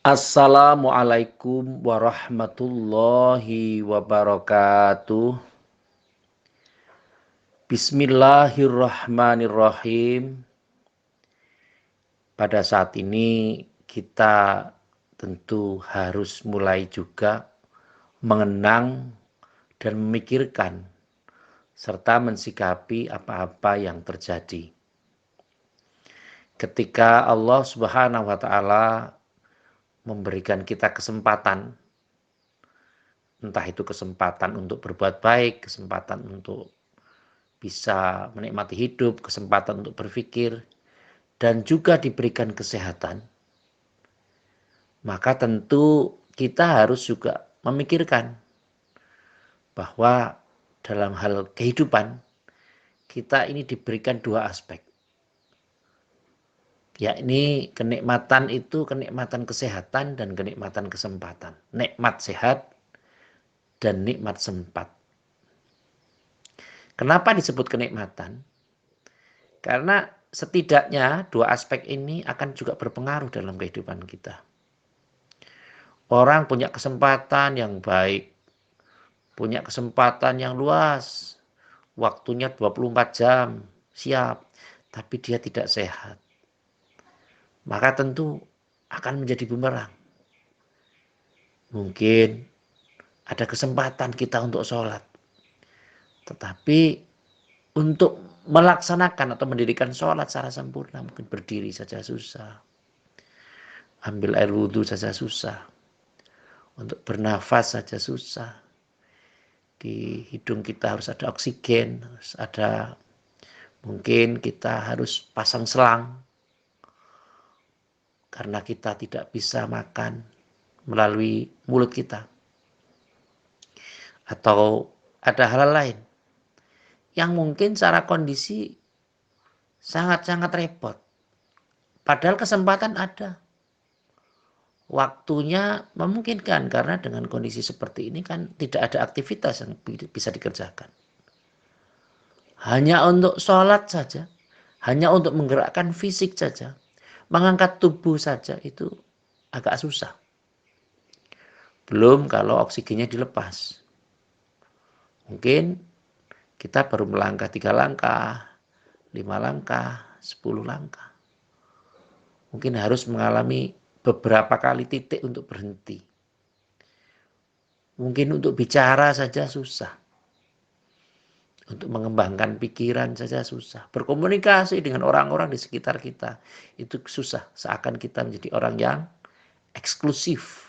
Assalamualaikum warahmatullahi wabarakatuh. Bismillahirrahmanirrahim. Pada saat ini kita tentu harus mulai juga mengenang dan memikirkan serta mensikapi apa-apa yang terjadi. Ketika Allah Subhanahu wa taala memberikan kita kesempatan, entah itu kesempatan untuk berbuat baik, kesempatan untuk bisa menikmati hidup, kesempatan untuk berpikir, dan juga diberikan kesehatan, maka tentu kita harus juga memikirkan bahwa dalam hal kehidupan kita ini diberikan dua aspek, yakni kenikmatan itu kenikmatan kesehatan dan kenikmatan kesempatan. Nikmat sehat dan nikmat sempat. Kenapa disebut kenikmatan? Karena setidaknya dua aspek ini akan juga berpengaruh dalam kehidupan kita. Orang punya kesempatan yang baik, punya kesempatan yang luas, waktunya 24 jam, siap, tapi dia tidak sehat. Maka tentu akan menjadi bumerang. Mungkin ada kesempatan kita untuk sholat, tetapi untuk melaksanakan atau mendirikan sholat secara sempurna, mungkin berdiri saja susah, ambil air wudhu saja susah, untuk bernafas saja susah. Di hidung kita harus ada oksigen, harus ada, mungkin kita harus pasang selang karena kita tidak bisa makan melalui mulut kita. Atau ada hal lain yang mungkin secara kondisi sangat-sangat repot. Padahal kesempatan ada. Waktunya memungkinkan karena dengan kondisi seperti ini kan tidak ada aktivitas yang bisa dikerjakan. Hanya untuk sholat saja, hanya untuk menggerakkan fisik saja, mengangkat tubuh saja itu agak susah. Belum kalau oksigennya dilepas. Mungkin kita baru melangkah 3 langkah, 5 langkah, 10 langkah. Mungkin harus mengalami beberapa kali titik untuk berhenti. Mungkin untuk bicara saja susah. Untuk mengembangkan pikiran saja susah. Berkomunikasi dengan orang-orang di sekitar kita itu susah. Seakan kita menjadi orang yang eksklusif.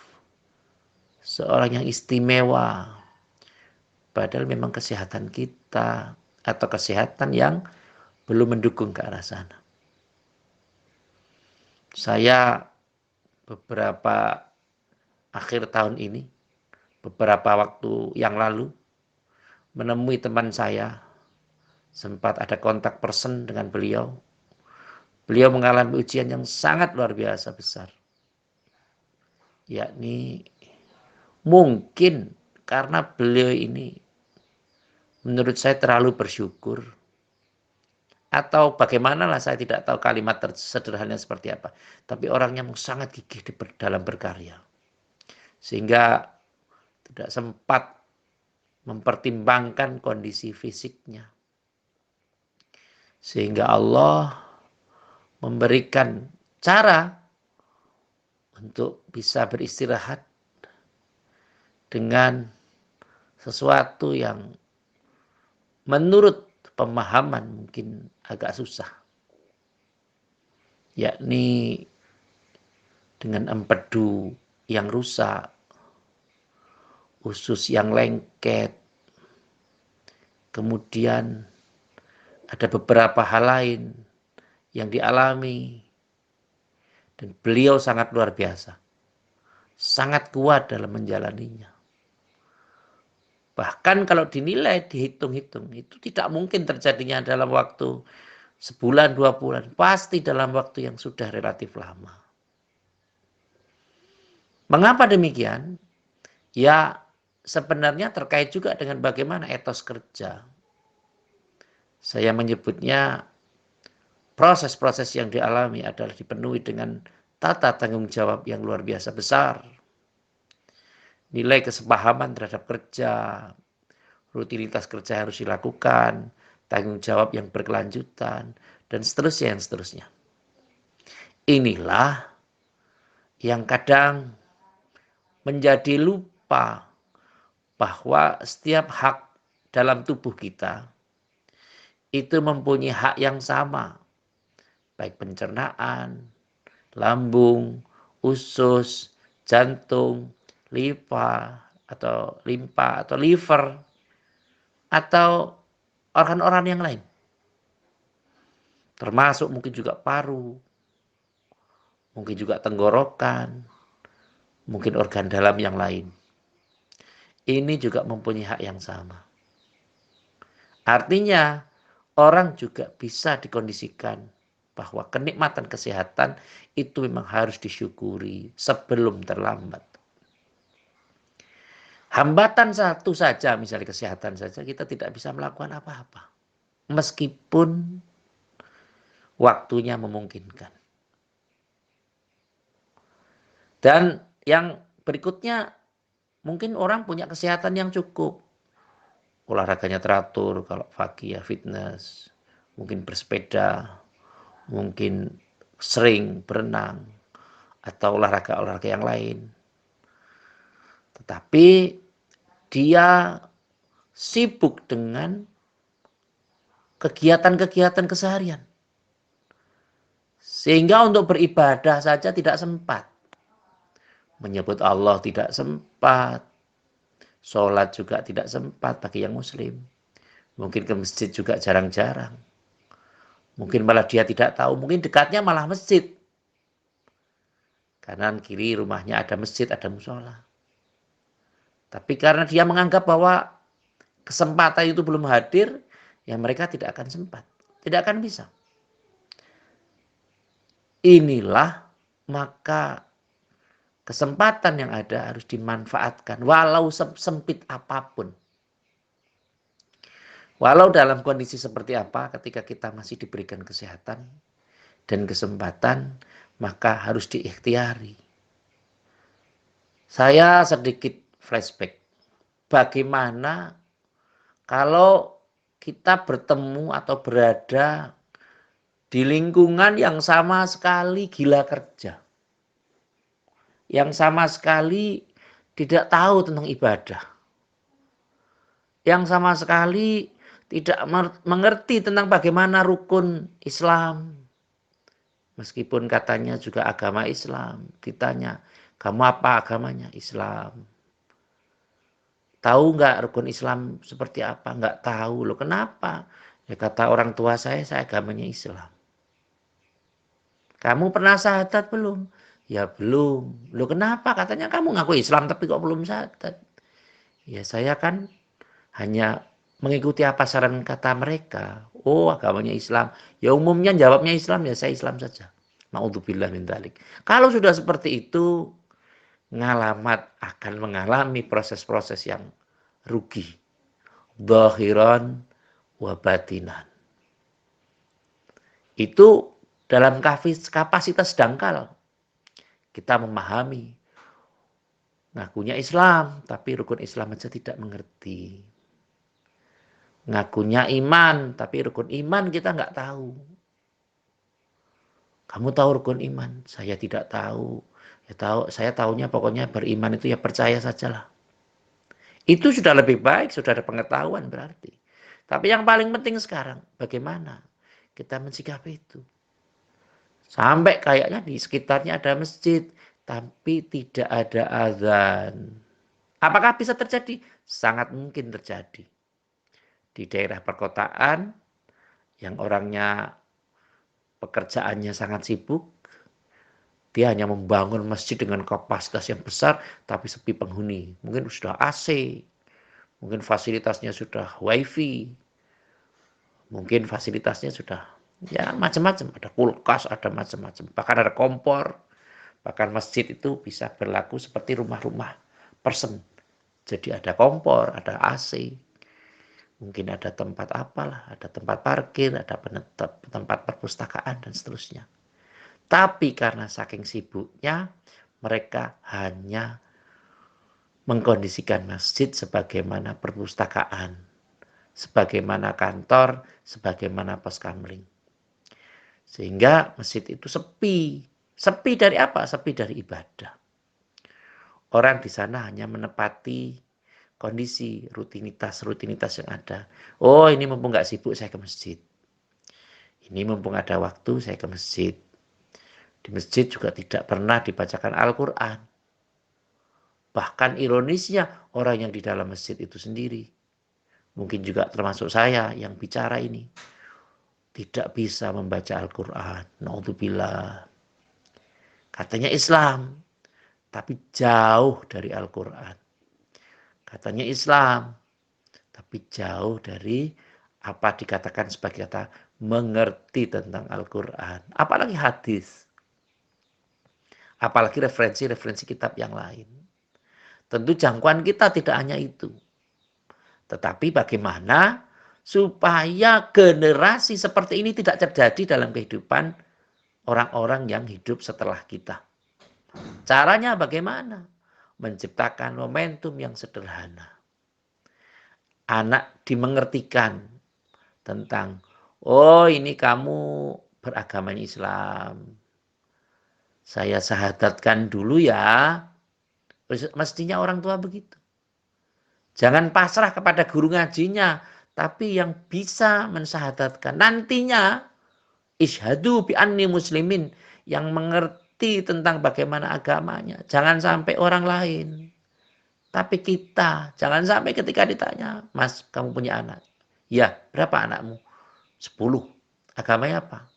Seorang yang istimewa. Padahal memang kesehatan kita atau kesehatan yang belum mendukung ke arah sana. Saya beberapa akhir tahun ini, beberapa waktu yang lalu, menemui teman saya, sempat ada kontak person dengan beliau. Beliau mengalami ujian yang sangat luar biasa besar. Yakni mungkin karena beliau ini menurut saya terlalu bersyukur. Atau bagaimanalah saya tidak tahu kalimat sederhana seperti apa. Tapi orang yang sangat gigih dalam berkarya. Sehingga tidak sempat mempertimbangkan kondisi fisiknya. Sehingga Allah memberikan cara untuk bisa beristirahat dengan sesuatu yang menurut pemahaman mungkin agak susah. Yakni dengan empedu yang rusak, usus yang lengket, kemudian ada beberapa hal lain yang dialami. Dan beliau sangat luar biasa. Sangat kuat dalam menjalaninya. Bahkan kalau dinilai, dihitung-hitung, itu tidak mungkin terjadinya dalam waktu sebulan, 2 bulan. Pasti dalam waktu yang sudah relatif lama. Mengapa demikian? Ya, sebenarnya terkait juga dengan bagaimana etos kerja. Saya menyebutnya proses-proses yang dialami adalah dipenuhi dengan tata tanggung jawab yang luar biasa besar, nilai kesepahaman terhadap kerja, rutinitas kerja harus dilakukan, tanggung jawab yang berkelanjutan, dan seterusnya, yang seterusnya. Inilah yang kadang menjadi lupa bahwa setiap hak dalam tubuh kita itu mempunyai hak yang sama, baik pencernaan, lambung, usus, jantung, limpa atau liver atau organ-organ yang lain. Termasuk mungkin juga paru, mungkin juga tenggorokan, mungkin organ dalam yang lain. Ini juga mempunyai hak yang sama. Artinya orang juga bisa dikondisikan bahwa kenikmatan kesehatan itu memang harus disyukuri sebelum terlambat. Hambatan satu saja, misalnya kesehatan saja, kita tidak bisa melakukan apa-apa. Meskipun waktunya memungkinkan. Dan yang berikutnya, mungkin orang punya kesehatan yang cukup. Olahraganya teratur, kalau pagi ya fitness, mungkin bersepeda, mungkin sering berenang, atau olahraga-olahraga yang lain. Tetapi dia sibuk dengan kegiatan-kegiatan keseharian. Sehingga untuk beribadah saja tidak sempat. Menyebut Allah tidak sempat. Sholat juga tidak sempat bagi yang muslim. Mungkin ke masjid juga jarang-jarang. Mungkin malah dia tidak tahu. Mungkin dekatnya malah masjid. Kanan kiri rumahnya ada masjid, ada musola. Tapi karena dia menganggap bahwa kesempatan itu belum hadir, ya mereka tidak akan sempat. Tidak akan bisa. Inilah maka kesempatan yang ada harus dimanfaatkan walau sempit apapun. Walau dalam kondisi seperti apa, ketika kita masih diberikan kesehatan dan kesempatan, maka harus diikhtiari. Saya sedikit flashback. Bagaimana kalau kita bertemu atau berada di lingkungan yang sama sekali gila kerja. Yang sama sekali tidak tahu tentang ibadah. Yang sama sekali tidak mengerti tentang bagaimana rukun Islam. Meskipun katanya juga agama Islam. Ditanya, kamu apa agamanya? Islam. Tahu nggak rukun Islam seperti apa? Nggak tahu. Loh kenapa? Ya kata orang tua saya agamanya Islam. Kamu pernah syahadat belum? Ya belum. Loh kenapa? Katanya kamu ngaku Islam tapi kok belum syahadat? Ya saya kan hanya mengikuti apa saran kata mereka. Oh agamanya Islam. Ya umumnya jawabnya Islam, ya saya Islam saja. Na'udzubillah min dzalik. Kalau sudah seperti itu, ngalamat akan mengalami proses-proses yang rugi. Dhahiran wa batinan. Itu dalam kapasitas dangkal. Kita memahami. Ngakunya Islam, tapi rukun Islam saja tidak mengerti. Ngakunya iman, tapi rukun iman kita nggak tahu. Kamu tahu rukun iman? Saya tidak tahu. Ya tahu, saya tahunya pokoknya beriman itu ya percaya sajalah. Itu sudah lebih baik, sudah ada pengetahuan berarti. Tapi yang paling penting sekarang, bagaimana kita mensikapi itu? Sampai kayaknya di sekitarnya ada masjid, tapi tidak ada azan. Apakah bisa terjadi? Sangat mungkin terjadi. Di daerah perkotaan, yang orangnya pekerjaannya sangat sibuk, dia hanya membangun masjid dengan kapasitas yang besar, tapi sepi penghuni. Mungkin sudah AC, mungkin fasilitasnya sudah wifi, mungkin fasilitasnya sudah ya macam-macam. Ada kulkas, ada macam-macam. Bahkan ada kompor. Bahkan masjid itu bisa berlaku seperti rumah-rumah person. Jadi ada kompor, ada AC. Mungkin ada tempat apalah, ada tempat parkir, ada tempat perpustakaan dan seterusnya. Tapi karena saking sibuknya, mereka hanya mengkondisikan masjid sebagaimana perpustakaan, sebagaimana kantor, sebagaimana pos kamling. Sehingga masjid itu sepi. Sepi dari apa? Sepi dari ibadah. Orang di sana hanya menepati kondisi rutinitas yang ada. Oh, ini mumpung nggak sibuk, saya ke masjid. Ini mumpung ada waktu, saya ke masjid. Di masjid juga tidak pernah dibacakan Al-Quran. Bahkan ironisnya, orang yang di dalam masjid itu sendiri, mungkin juga termasuk saya yang bicara ini, tidak bisa membaca Al-Quran. Naudzubillah. Katanya Islam, tapi jauh dari Al-Quran. Katanya Islam, tapi jauh dari apa dikatakan sebagai kata mengerti tentang Al-Quran. Apalagi hadis. Apalagi referensi-referensi kitab yang lain. Tentu jangkauan kita tidak hanya itu. Tetapi bagaimana supaya generasi seperti ini tidak terjadi dalam kehidupan orang-orang yang hidup setelah kita. Caranya bagaimana? Menciptakan momentum yang sederhana. Anak dimengertikan tentang, oh ini kamu beragama Islam. Saya syahadatkan dulu ya. Mestinya orang tua begitu. Jangan pasrah kepada guru ngajinya, tapi yang bisa mensyahadatkan. Nantinya, isyhadu bi anni muslimin, yang mengerti tentang bagaimana agamanya. Jangan sampai orang lain. Tapi kita, jangan sampai ketika ditanya, Mas, kamu punya anak? Ya, berapa anakmu? 10. Agamanya apa?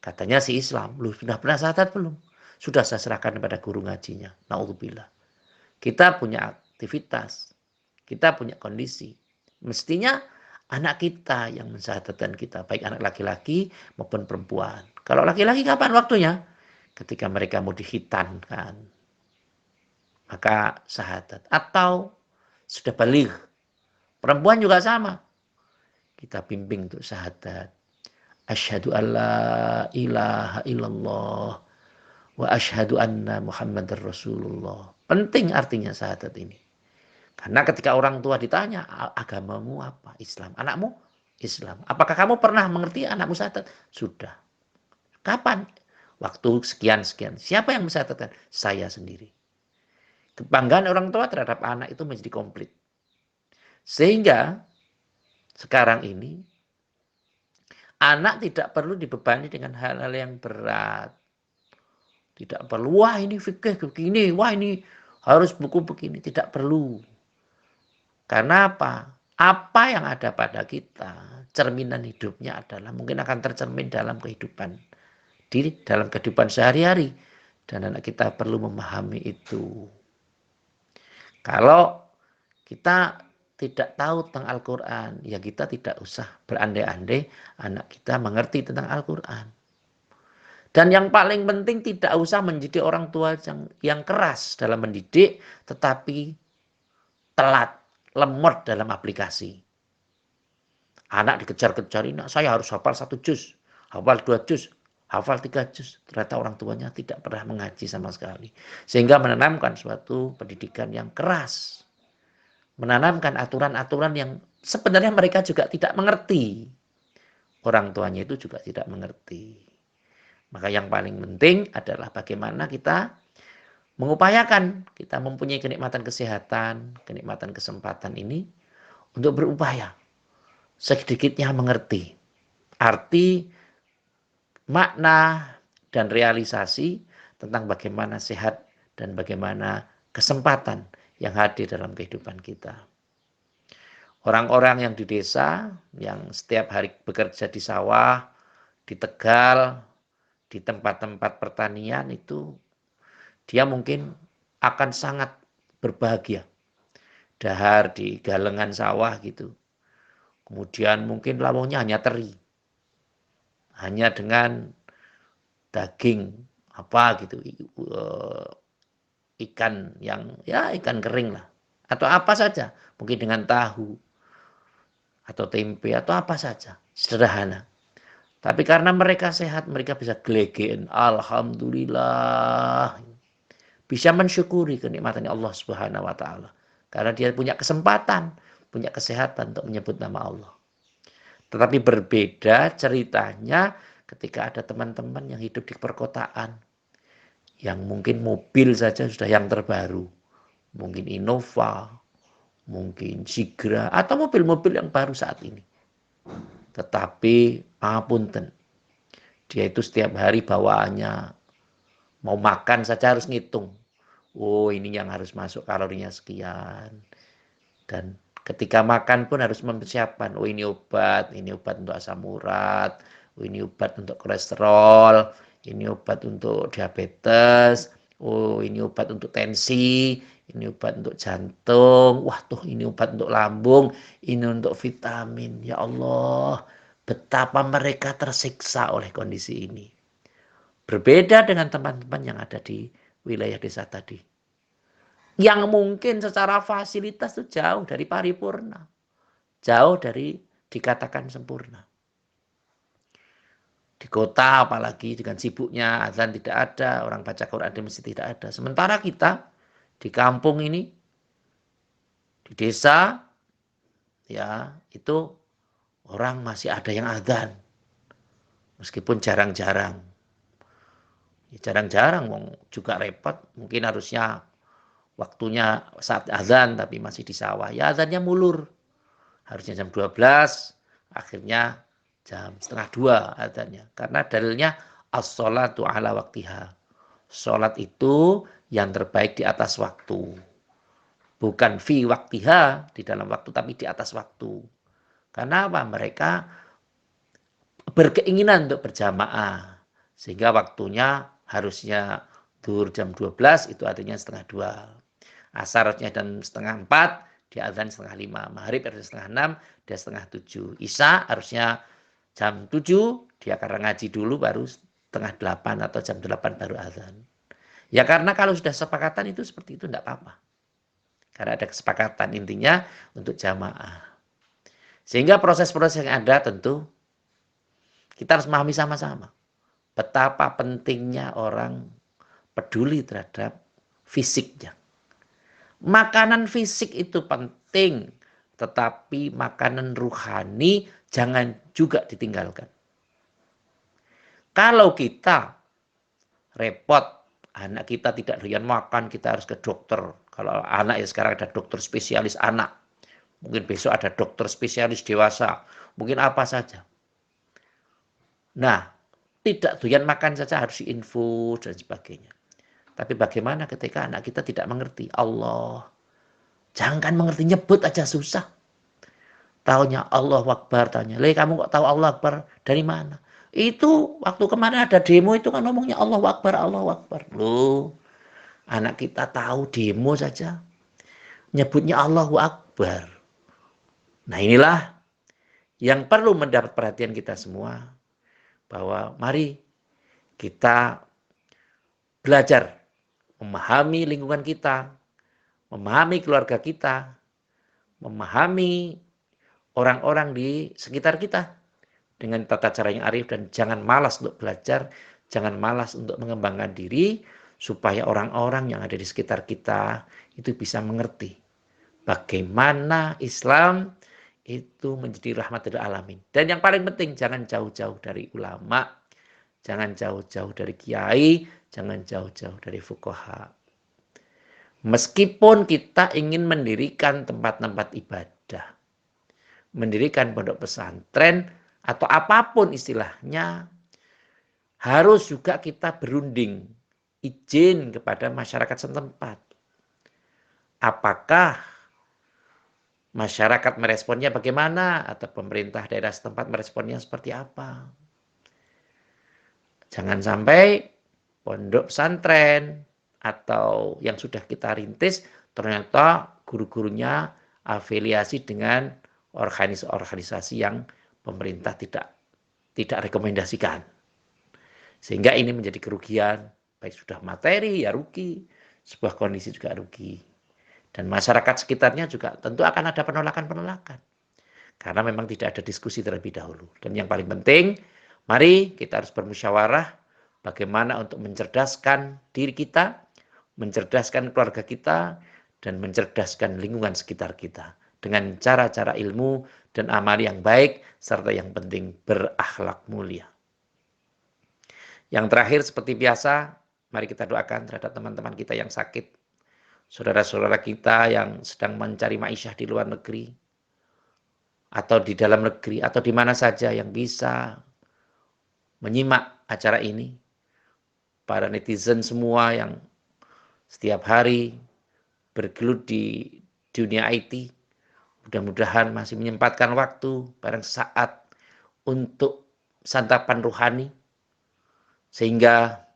Katanya si Islam. Lu sudah pernah syahadat belum? Sudah saya serahkan kepada guru ngajinya. Na'udzubillah. Kita punya aktivitas. Kita punya kondisi. Mestinya anak kita yang mensyahadatkan kita. Baik anak laki-laki maupun perempuan. Kalau laki-laki kapan waktunya? Ketika mereka mau dihitankan. Maka syahadat. Atau sudah balik. Perempuan juga sama. Kita bimbing untuk syahadat. Asyhadu an la ilaha illallah wa asyhadu anna Muhammadar Rasulullah. Penting artinya syahadat ini. Karena ketika orang tua ditanya, agamamu apa? Islam. Anakmu? Islam. Apakah kamu pernah mengerti anakmu syahadat? Sudah. Kapan? Waktu sekian-sekian. Siapa yang mensyahadatkan? Saya sendiri. Kebanggaan orang tua terhadap anak itu menjadi komplit. Sehingga sekarang ini anak tidak perlu dibebani dengan hal-hal yang berat. Tidak perlu, wah ini fikih begini, wah ini harus buku begini. Tidak perlu. Karena apa? Apa yang ada pada kita, cerminan hidupnya adalah mungkin akan tercermin dalam kehidupan. Dalam kehidupan sehari-hari. Dan anak kita perlu memahami itu. Kalau kita tidak tahu tentang Al-Quran, ya kita tidak usah berandai-andai anak kita mengerti tentang Al-Quran. Dan yang paling penting tidak usah menjadi orang tua yang keras dalam mendidik, tetapi telat, lemot dalam aplikasi. Anak dikejar-kejar, ini saya harus hafal 1 juz, hafal 2 juz, hafal 3 juz. Ternyata orang tuanya tidak pernah mengaji sama sekali. Sehingga menanamkan suatu pendidikan yang keras. Menanamkan aturan-aturan yang sebenarnya mereka juga tidak mengerti. Orang tuanya itu juga tidak mengerti. Maka yang paling penting adalah bagaimana kita mengupayakan kita mempunyai kenikmatan kesehatan, kenikmatan kesempatan ini untuk berupaya sedikitnya mengerti arti, makna, dan realisasi tentang bagaimana sehat dan bagaimana kesempatan yang hadir dalam kehidupan kita. Orang-orang yang di desa, yang setiap hari bekerja di sawah, di Tegal, di tempat-tempat pertanian itu, dia mungkin akan sangat berbahagia. Dahar di galengan sawah gitu. Kemudian mungkin lawangnya hanya teri. Hanya dengan daging apa gitu. Ikan yang ya ikan kering lah. Atau apa saja. Mungkin dengan tahu. Atau tempe atau apa saja. Sederhana. Tapi karena mereka sehat, mereka bisa gelegen. Alhamdulillah. Bisa mensyukuri kenikmatan Allah Subhanahu wa taala. Karena dia punya kesempatan, punya kesehatan untuk menyebut nama Allah. Tetapi berbeda ceritanya ketika ada teman-teman yang hidup di perkotaan. Yang mungkin mobil saja sudah yang terbaru. Mungkin Innova, mungkin Sigra, atau mobil-mobil yang baru saat ini. Tetapi pangapunten, dia itu setiap hari bawaannya mau makan saja harus ngitung. Oh, ini yang harus masuk kalorinya sekian. Dan ketika makan pun harus mempersiapkan. Oh, ini obat untuk asam urat. Oh, ini obat untuk kolesterol. Ini obat untuk diabetes. Oh, ini obat untuk tensi. Ini obat untuk jantung. Wah, tuh ini obat untuk lambung. Ini untuk vitamin. Ya Allah, betapa mereka tersiksa oleh kondisi ini. Berbeda dengan teman-teman yang ada di wilayah desa tadi. Yang mungkin secara fasilitas itu jauh dari paripurna. Jauh dari dikatakan sempurna. Di kota apalagi dengan sibuknya azan tidak ada, orang baca Quran di masjid tidak ada. Sementara kita di kampung ini, di desa, ya itu orang masih ada yang azan. Meskipun jarang-jarang. Ya, jarang-jarang juga repot. Mungkin harusnya waktunya saat azan tapi masih di sawah. Ya azannya mulur. Harusnya jam 12, akhirnya jam setengah 2 azannya. Karena dalilnya as-sholatu ala waktiha. Sholat itu yang terbaik di atas waktu. Bukan fi waktiha, di dalam waktu, tapi di atas waktu. Karena apa? Mereka berkeinginan untuk berjamaah. Sehingga waktunya harusnya zuhur jam 12, itu artinya setengah 2. Asarnya jam setengah 4, dia azan setengah 5. Maghrib harusnya setengah 6, dia setengah 7. Isya harusnya jam 7, dia karena ngaji dulu baru setengah 8 atau jam 8 baru azan. Ya karena kalau sudah sepakatan itu seperti itu tidak apa-apa. Karena ada kesepakatan intinya untuk jamaah. Sehingga proses-proses yang ada tentu kita harus memahami sama-sama. Betapa pentingnya orang peduli terhadap fisiknya. Makanan fisik itu penting, tetapi makanan ruhani jangan juga ditinggalkan. Kalau kita repot, anak kita tidak doyan makan, kita harus ke dokter. Kalau anak ya sekarang ada dokter spesialis anak. Mungkin besok ada dokter spesialis dewasa. Mungkin apa saja. Nah, tidak doyan makan saja harus diinfus dan sebagainya. Tapi bagaimana ketika anak kita tidak mengerti Allah? Jangan mengerti, nyebut aja susah. Taunya Allah Akbar, tanya, "Le, kamu kok tahu Allah Akbar dari mana?" Itu waktu kemarin ada demo itu kan ngomongnya Allah Akbar, Allah Akbar. Loh, anak kita tahu demo saja. Nyebutnya Allahu Akbar. Nah inilah yang perlu mendapat perhatian kita semua. Bahwa mari kita belajar memahami lingkungan kita, memahami keluarga kita, memahami orang-orang di sekitar kita dengan tata cara yang arif, dan jangan malas untuk belajar, jangan malas untuk mengembangkan diri supaya orang-orang yang ada di sekitar kita itu bisa mengerti bagaimana Islam itu menjadi rahmat lil alamin. Dan yang paling penting, jangan jauh-jauh dari ulama, jangan jauh-jauh dari kiai, jangan jauh-jauh dari fuqaha. Meskipun kita ingin mendirikan tempat-tempat ibadah, mendirikan pondok pesantren, atau apapun istilahnya, harus juga kita berunding izin kepada masyarakat setempat. Apakah masyarakat meresponnya bagaimana, atau pemerintah daerah setempat meresponnya seperti apa? Jangan sampai pondok pesantren atau yang sudah kita rintis ternyata guru-gurunya afiliasi dengan organisasi yang pemerintah tidak rekomendasikan. Sehingga ini menjadi kerugian, baik sudah materi ya rugi, sebuah kondisi juga rugi. Dan masyarakat sekitarnya juga tentu akan ada penolakan-penolakan. Karena memang tidak ada diskusi terlebih dahulu. Dan yang paling penting, Mari kita harus bermusyawarah bagaimana untuk mencerdaskan diri kita, mencerdaskan keluarga kita, dan mencerdaskan lingkungan sekitar kita dengan cara-cara ilmu dan amal yang baik, serta yang penting berakhlak mulia. Yang terakhir seperti biasa, mari kita doakan terhadap teman-teman kita yang sakit, saudara-saudara kita yang sedang mencari ma'isyah di luar negeri, atau di dalam negeri, atau di mana saja yang bisa menyimak acara ini. Para netizen semua yang setiap hari bergelut di dunia IT, mudah-mudahan masih menyempatkan waktu barang saat untuk santapan rohani, sehingga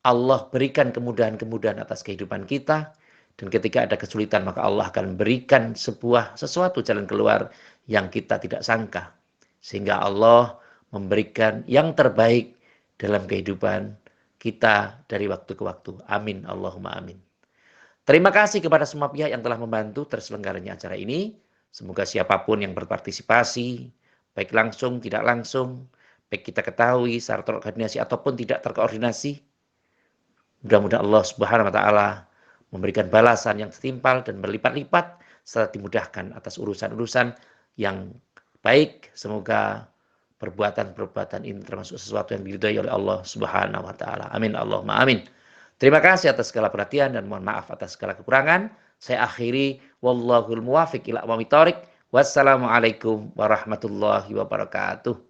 Allah berikan kemudahan-kemudahan atas kehidupan kita, dan ketika ada kesulitan maka Allah akan berikan sesuatu jalan keluar yang kita tidak sangka, sehingga Allah memberikan yang terbaik dalam kehidupan kita dari waktu ke waktu. Amin, Allahumma amin. Terima kasih kepada semua pihak yang telah membantu terselenggaranya acara ini. Semoga siapapun yang berpartisipasi, baik langsung, tidak langsung, baik kita ketahui secara terkoordinasi ataupun tidak terkoordinasi, mudah-mudahan Allah Subhanahu wa taala memberikan balasan yang setimpal dan berlipat-lipat, serta dimudahkan atas urusan-urusan yang baik. Semoga perbuatan-perbuatan ini termasuk sesuatu yang diridhai oleh Allah Subhanahu wa taala. Amin, Allahumma amin. Terima kasih atas segala perhatian dan mohon maaf atas segala kekurangan. Saya akhiri, wallahul muwafiq ila aqwamit thoriq. Wassalamualaikum warahmatullahi wabarakatuh.